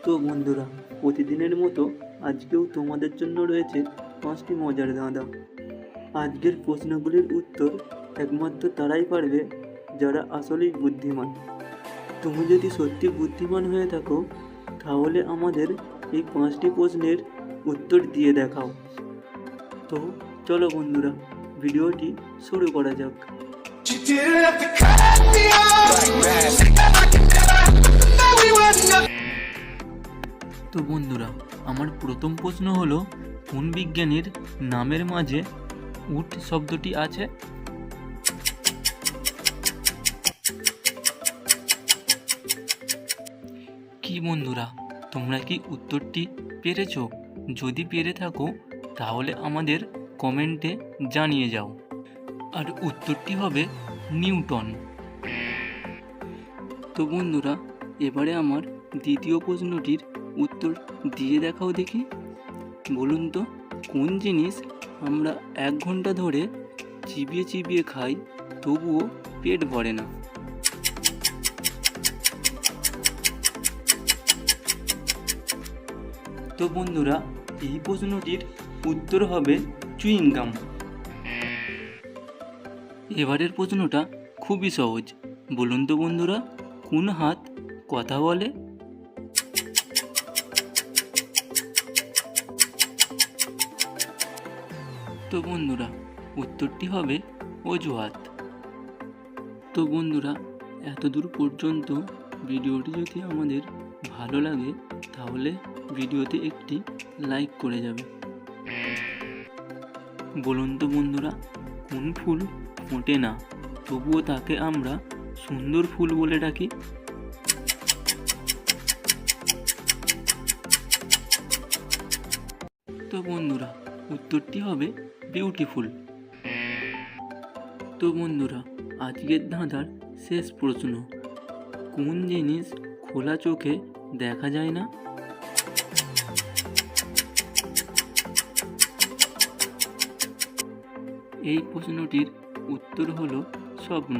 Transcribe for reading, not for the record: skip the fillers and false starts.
তো বন্ধুরা, প্রতিদিনের মতো আজকেও তোমাদের জন্য রয়েছে 5টি মজার ধাঁধা। আজকের প্রশ্নগুলির উত্তর একমাত্র তারাই পারবে যারা আসলেই বুদ্ধিমান। তুমি যদি সত্যি বুদ্ধিমান হয়ে থাকো তাহলে আমাদের এই 5টি প্রশ্নের উত্তর দিয়ে দেখাও। তো চলো বন্ধুরা, ভিডিওটি শুরু করা যাক। তো বন্ধুরা, আমার প্রথম প্রশ্ন হলো, কোন বিজ্ঞানীর নামের মাঝে উট শব্দটি আছে? কি বন্ধুরা, তোমরা কি উত্তরটি পেরেছো? যদি পেরে থাকো তাহলে আমাদের কমেন্টে জানিয়ে যাও। আর উত্তরটি হবে নিউটন। তো বন্ধুরা, এবারে আমার দ্বিতীয় প্রশ্নটির উত্তর দিয়ে দেখাও দেখি। বলুন তো, কোন জিনিস আমরা 1 ঘন্টা ধরে চিবিয়ে চিবিয়ে খাই তবুও পেট ভরে না? তো বন্ধুরা, এই প্রশ্নটির উত্তর হবে চুইং গাম। এবারের প্রশ্নটা খুবই সহজ। বলুন তো বন্ধুরা, কোন হাত কথা বলে? তো বন্ধুরা, উত্তরটি হবে অজুহাত। তো বন্ধুরা, এতদূর পর্যন্ত ভিডিওটি যদি আমাদের ভালো লাগে তাহলে ভিডিওতে একটি লাইক করে যাবে। বলুন তো বন্ধুরা, কোন ফুল ফোটে না তবুও তাকে আমরা সুন্দর ফুল বলে ডাকি? তো বন্ধুরা, উত্তরটি হবে বিউটিফুল। তো বন্ধুরা, আজকের ধাঁধার শেষ প্রশ্ন, কোন জিনিস খোলা চোখে দেখা যায় না? এই প্রশ্নটির উত্তর হলো স্বপ্ন।